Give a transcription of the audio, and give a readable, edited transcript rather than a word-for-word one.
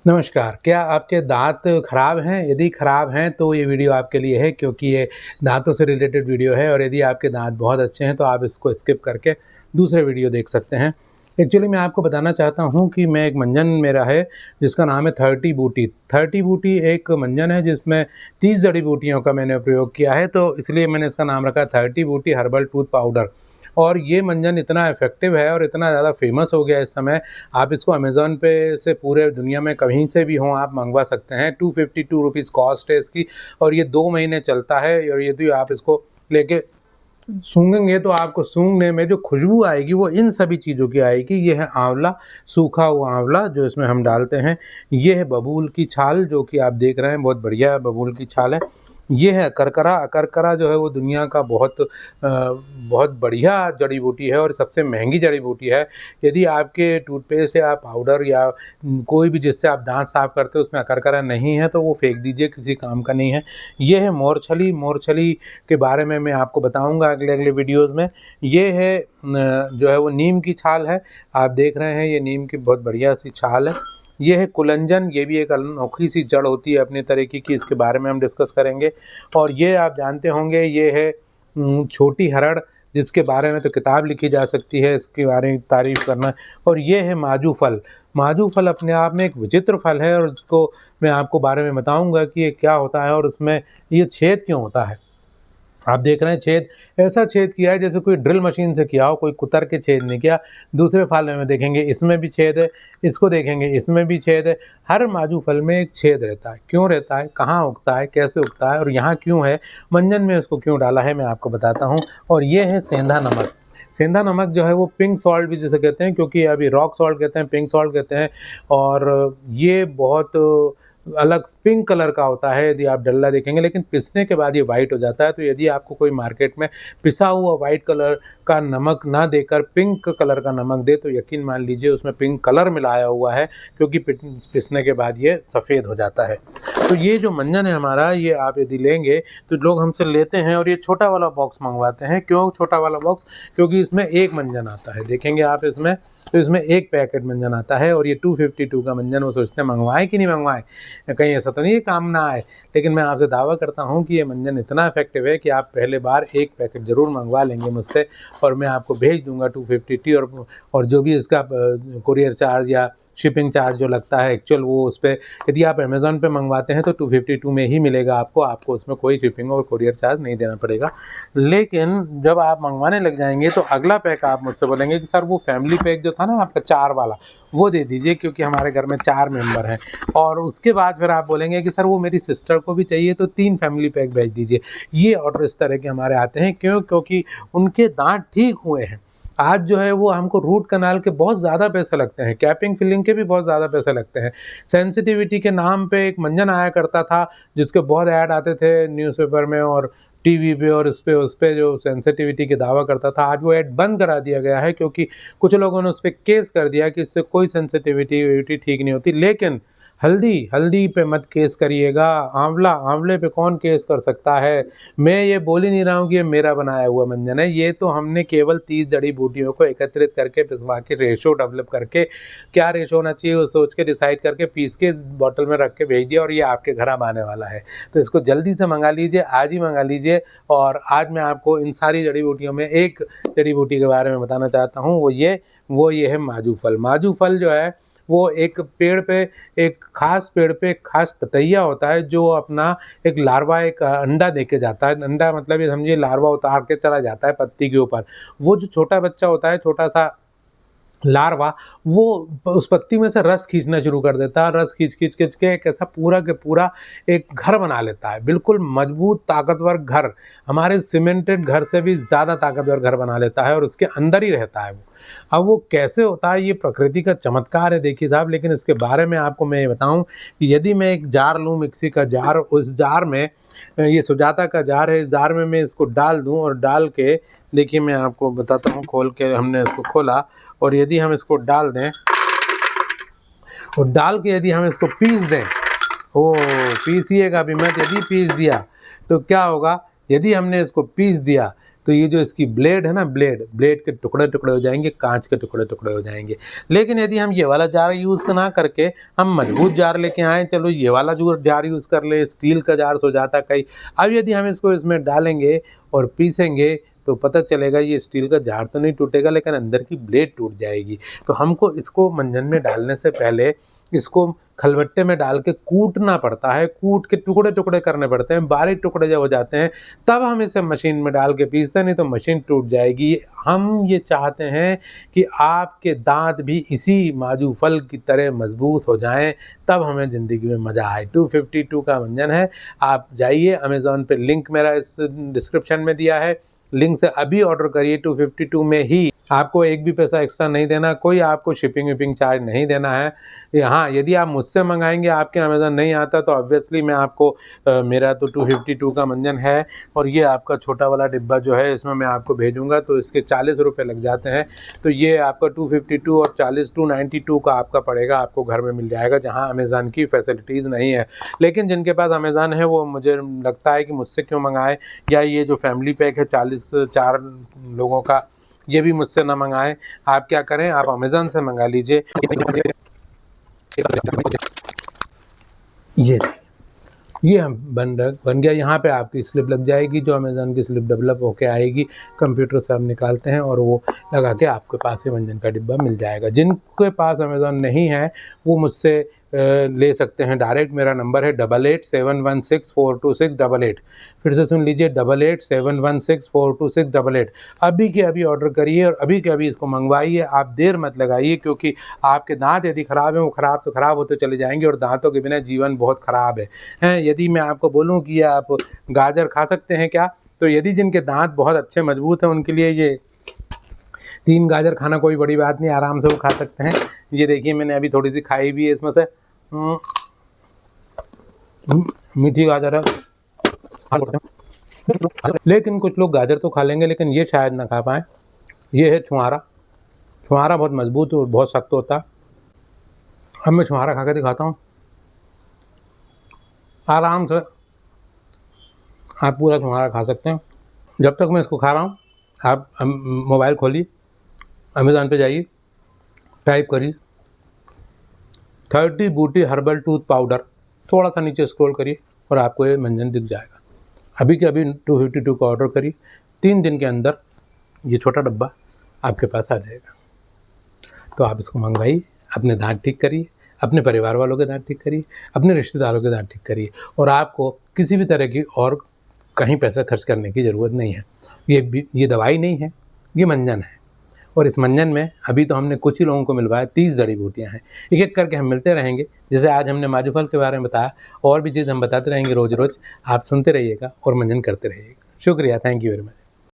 नमस्कार, क्या आपके दाँत खराब हैं? यदि खराब हैं तो ये वीडियो आपके लिए है क्योंकि ये दाँतों से रिलेटेड वीडियो है और यदि आपके दाँत बहुत अच्छे हैं तो आप इसको स्किप करके दूसरे वीडियो देख सकते हैं। एक्चुअली मैं आपको बताना चाहता हूँ कि मैं एक मंजन मेरा है जिसका नाम है 30 बूटी। 30 बूटी एक मंजन है जिसमें 30 जड़ी-बूटियों का मैंने प्रयोग किया है, तो इसलिए मैंने इसका नाम रखा है 30 बूटी हर्बल टूथ पाउडर। और ये मंजन इतना इफ़ेक्टिव है और इतना ज़्यादा फ़ेमस हो गया है इस समय, आप इसको अमेज़न पे से पूरे दुनिया में कहीं से भी हों आप मँगवा सकते हैं। 252 रुपीज़ कॉस्ट है इसकी और ये 2 महीने चलता है और यदि आप इसको लेके सूंघेंगे तो आपको सूंघने में जो खुशबू आएगी वो इन सभी चीज़ों की आएगी। ये है आँवला, सूखा हुआ आँवला जो इसमें हम डालते हैं। ये है बबूल की छाल जो कि आप देख रहे हैं, बहुत बढ़िया बबूल की छाल है। ये है करकरा, करकरा जो है वो दुनिया का बहुत बढ़िया जड़ी-बूटी है और सबसे महँगी जड़ी-बूटी है। यदि आपके टूथपेस्ट या पाउडर या कोई भी जिससे आप दाँत साफ़ करते हो उसमें करकरा नहीं है तो वो फेंक दीजिए, किसी काम का नहीं है। ये है मोरछली, मोरछली के बारे में मैं आपको बताऊँगा अगले-अगले वीडियोज़ में। ये है जो है वो नीम की छाल है। आप देख रहे हैं ये नीम की बहुत बढ़िया-सी छाल है। ये है कुलंजन, ये भी एक अनोखी-सी जड़ होती है अपने तरीके की, इसके बारे में हम डिस्कस करेंगे। और ये आप जानते होंगे ये है छोटी हरड़, जिसके बारे में तो किताब लिखी जा सकती है, इसके बारे में तारीफ़ करना। और ये है माजू फल। माजू फल अपने आप में एक विचित्र फल है और इसको मैं आपको बारे में बताऊँगा कि ये क्या होता है और उसमें ये छेद क्यों होता है। आप देख रहे हैं छेद, ऐसा छेद किया है जैसे कोई ड्रिल मशीन से किया हो, कोई कुतर के छेद नहीं किया। दूसरे फल में देखेंगे इसमें भी छेद है, इसको देखेंगे इसमें भी छेद है। हर माजू फल में एक छेद रहता है, क्यों रहता है, कहाँ उगता है, कैसे उगता है और यहाँ क्यों है, मंजन में उसको क्यों डाला है मैं आपको बताता हूँ। और ये है सेंधा नमक। सेंधा नमक जो है वो पिंक सॉल्ट भी जिसे कहते हैं, क्योंकि अभी रॉक सॉल्ट कहते हैं, पिंक सॉल्ट कहते हैं। और ये बहुत अलग पिंक कलर का होता है यदि आप डल्ला देखेंगे, लेकिन पिसने के बाद ये वाइट हो जाता है। तो यदि आपको कोई मार्केट में पिसा हुआ वाइट कलर का नमक ना देकर पिंक कलर का नमक दे तो यकीन मान लीजिए उसमें पिंक कलर मिलाया हुआ है, क्योंकि पिसने के बाद ये सफ़ेद हो जाता है। तो ये जो मंजन है हमारा, ये आप यदि लेंगे तो लोग हमसे लेते हैं और ये छोटा वाला बॉक्स मंगवाते हैं। क्यों छोटा वाला बॉक्स? क्योंकि इसमें एक मंजन आता है, देखेंगे आप इसमें, तो इसमें एक पैकेट मंजन आता है और ये 252 का मंजन वो सोचते हैं मंगवाएं कि नहीं मंगवाएं, कहीं ऐसा तो नहीं है काम ना आए। लेकिन मैं आपसे दावा करता हूँ कि ये मंजन इतना इफेक्टिव है कि आप पहले बार एक पैकेट ज़रूर मंगवा लेंगे मुझसे और मैं आपको भेज दूँगा 250 और जो भी इसका कुरियर चार्ज या शिपिंग चार्ज जो लगता है एक्चुअल, वो उस पे यदि आप अमेज़न पे मंगवाते हैं तो 252 में ही मिलेगा आपको उसमें कोई शिपिंग और कुरियर चार्ज नहीं देना पड़ेगा। लेकिन जब आप मंगवाने लग जाएंगे तो अगला पैक आप मुझसे बोलेंगे कि सर वो फैमिली पैक जो था ना आपका 4 वाला, वो दे दीजिए क्योंकि हमारे घर में 4 मेंबर हैं। और उसके बाद फिर आप बोलेंगे कि सर वो मेरी सिस्टर को भी चाहिए तो 3 फैमिली पैक भेज दीजिए। ये ऑर्डर इस तरह के हमारे आते हैं, क्यों? क्योंकि उनके दाँत ठीक हुए हैं। आज जो है वो हमको रूट कनाल के बहुत ज़्यादा पैसे लगते हैं, कैपिंग फिलिंग के भी बहुत ज़्यादा पैसे लगते हैं। सेंसिटिविटी के नाम पे एक मंजन आया करता था जिसके बहुत ऐड आते थे न्यूज़पेपर में और टीवी पे और उस पे जो सेंसिटिविटी के दावा करता था, आज वो ऐड बंद करा दिया गया है क्योंकि कुछ लोगों ने उस पे केस कर दिया कि इससे कोई सेंसिटिविटी ठीक नहीं होती। लेकिन हल्दी पे मत केस करिएगा। आंवले पे कौन केस कर सकता है? मैं ये बोल ही नहीं रहा हूँ कि ये मेरा बनाया हुआ मंजन है, ये तो हमने केवल 30 जड़ी बूटियों को एकत्रित करके पिसवा के रेशो डेवलप करके, क्या रेशो होना चाहिए वो सोच के डिसाइड करके पीस के बॉटल में रख के भेज दिया और ये आपके घर अब आने वाला है। तो इसको जल्दी से मंगा लीजिए, आज ही मंगा लीजिए। और आज मैं आपको इन सारी जड़ी बूटियों में एक जड़ी बूटी के बारे में बताना चाहता हूँ, वो ये है माजू फल। माजू फल जो है वो एक खास पेड़ पे एक खास ततैया होता है जो अपना एक लार्वा, एक अंडा देके जाता है। अंडा मतलब ये समझिए लार्वा उतार के चला जाता है पत्ती के ऊपर। वो जो छोटा बच्चा होता है, छोटा-सा लार्वा, वो उस पत्ती में से रस खींचना शुरू कर देता है। रस खींच के एक ऐसा पूरा के पूरा एक घर बना लेता है, बिल्कुल मजबूत ताकतवर घर, हमारे सीमेंटेड घर से भी ज़्यादा ताकतवर घर बना लेता है और उसके अंदर ही रहता है वो। अब वो कैसे होता है, ये प्रकृति का चमत्कार है देखिए साहब। लेकिन इसके बारे में आपको मैं ये बताऊँ कि यदि मैं एक जार लूँ, मिक्सी का जार, उस जार में ये सुजाता का जार है, इस जार में मैं इसको डाल दूँ और डाल के देखिए मैं आपको बताता हूँ, खोल के हमने इसको खोला और यदि हम इसको डाल दें और डाल के यदि हम इसको पीस दें, पीसिएगा भी मत, यदि पीस दिया तो क्या होगा, यदि हमने इसको पीस दिया तो ये जो इसकी ब्लेड है ना, ब्लेड के टुकड़े टुकड़े हो जाएंगे, कांच के टुकड़े टुकड़े हो जाएंगे। लेकिन यदि हम ये वाला जार यूज़ ना करके हम मजबूत जार लेके आएँ, चलो ये वाला जो जार यूज़ कर ले, स्टील का जार हो जाता कई। अब यदि हम इसको इसमें डालेंगे और पीसेंगे तो पता चलेगा ये स्टील का जार तो नहीं टूटेगा, लेकिन अंदर की ब्लेड टूट जाएगी। तो हमको इसको मंजन में डालने से पहले इसको खलबट्टे में डाल के कूटना पड़ता है, कूट के टुकड़े टुकड़े करने पड़ते हैं। बारीक टुकड़े जब हो जाते हैं तब हम इसे मशीन में डाल के पीसते हैं, नहीं तो मशीन टूट जाएगी। हम ये चाहते हैं कि आपके दांत भी इसी माजू फल की तरह मजबूत हो जाएं, तब हमें ज़िंदगी में मज़ा आए। 252 का मंजन है, आप जाइए अमेज़ॉन पे, लिंक मेरा इस डिस्क्रिप्शन में दिया है, लिंक से अभी ऑर्डर करिए। 252 में ही आपको एक भी पैसा एक्स्ट्रा नहीं देना, कोई आपको शिपिंग विपिंग चार्ज नहीं देना है। हाँ, यदि आप मुझसे मंगाएंगे, आपके अमेज़न नहीं आता, तो ऑब्वियसली मैं आपको मेरा तो 252 का मंजन है और ये आपका छोटा वाला डिब्बा जो है इसमें मैं आपको भेजूंगा, तो इसके 40 रुपये लग जाते हैं। तो ये आपका 252 और 40 292 का आपका पड़ेगा, आपको घर में मिल जाएगा, जहाँ अमेज़न की फैसिलिटीज़ नहीं है। लेकिन जिनके पास अमेज़न है वो मुझे लगता है कि मुझसे क्यों मंगाएं, या ये जो फैमिली पैक है 4 लोगों का, ये भी मुझसे ना मंगाएं। आप क्या करें, आप अमेज़न से मंगा लीजिए। ये बन गया। यहाँ पे आपकी स्लिप लग जाएगी, जो अमेज़न की स्लिप डेवलप होके आएगी, कंप्यूटर से हम निकालते हैं और वो लगा के आपके पास ये मंजन का डिब्बा मिल जाएगा। जिनके पास अमेज़न नहीं है वो मुझसे ले सकते हैं डायरेक्ट। मेरा नंबर है 8871642688। फिर से सुन लीजिए, 8871642688। अभी के अभी ऑर्डर करिए और अभी के अभी इसको मंगवाइए। आप देर मत लगाइए, क्योंकि आपके दांत यदि ख़राब हैं वो ख़राब से ख़राब होते चले जाएंगे और दांतों के बिना जीवन बहुत ख़राब है। यदि मैं आपको बोलूँ कि आप गाजर खा सकते हैं क्या, तो यदि जिनके दांत बहुत अच्छे मजबूत हैं उनके लिए ये 3 गाजर खाना कोई बड़ी बात नहीं, आराम से वो खा सकते हैं। ये देखिए, मैंने अभी थोड़ी सी खाई भी है, इसमें से मीठी गाजर है। लेकिन कुछ लोग गाजर तो खा लेंगे, लेकिन ये शायद ना खा पाएँ। ये है छुहारा। छुहारा बहुत मजबूत और बहुत सख्त होता है। अब मैं छुहारा खा के दिखाता हूँ। आराम से आप पूरा छुहारा खा सकते हैं। जब तक मैं इसको खा रहा हूँ, आप मोबाइल खोलिए, अमेज़न पे जाइए, टाइप करिए 30 बूटी हर्बल टूथ पाउडर, थोड़ा सा नीचे स्क्रॉल करिए और आपको ये मंजन दिख जाएगा। अभी के अभी 252 का ऑर्डर करिए, 3 दिन के अंदर ये छोटा डब्बा आपके पास आ जाएगा। तो आप इसको मंगवाइए, अपने दांत ठीक करिए, अपने परिवार वालों के दांत ठीक करिए, अपने रिश्तेदारों के दांत ठीक करिए, और आपको किसी भी तरह की और कहीं पैसा खर्च करने की ज़रूरत नहीं है। ये दवाई नहीं है, ये मंजन है। और इस मंजन में अभी तो हमने कुछ ही लोगों को मिलवाया, 30 जड़ी बूटियाँ हैं। एक एक करके हम मिलते रहेंगे। जैसे आज हमने माजूफल के बारे में बताया, और भी चीज़ हम बताते रहेंगे रोज़ रोज़। आप सुनते रहिएगा और मंजन करते रहिएगा। शुक्रिया, थैंक यू वेरी मच।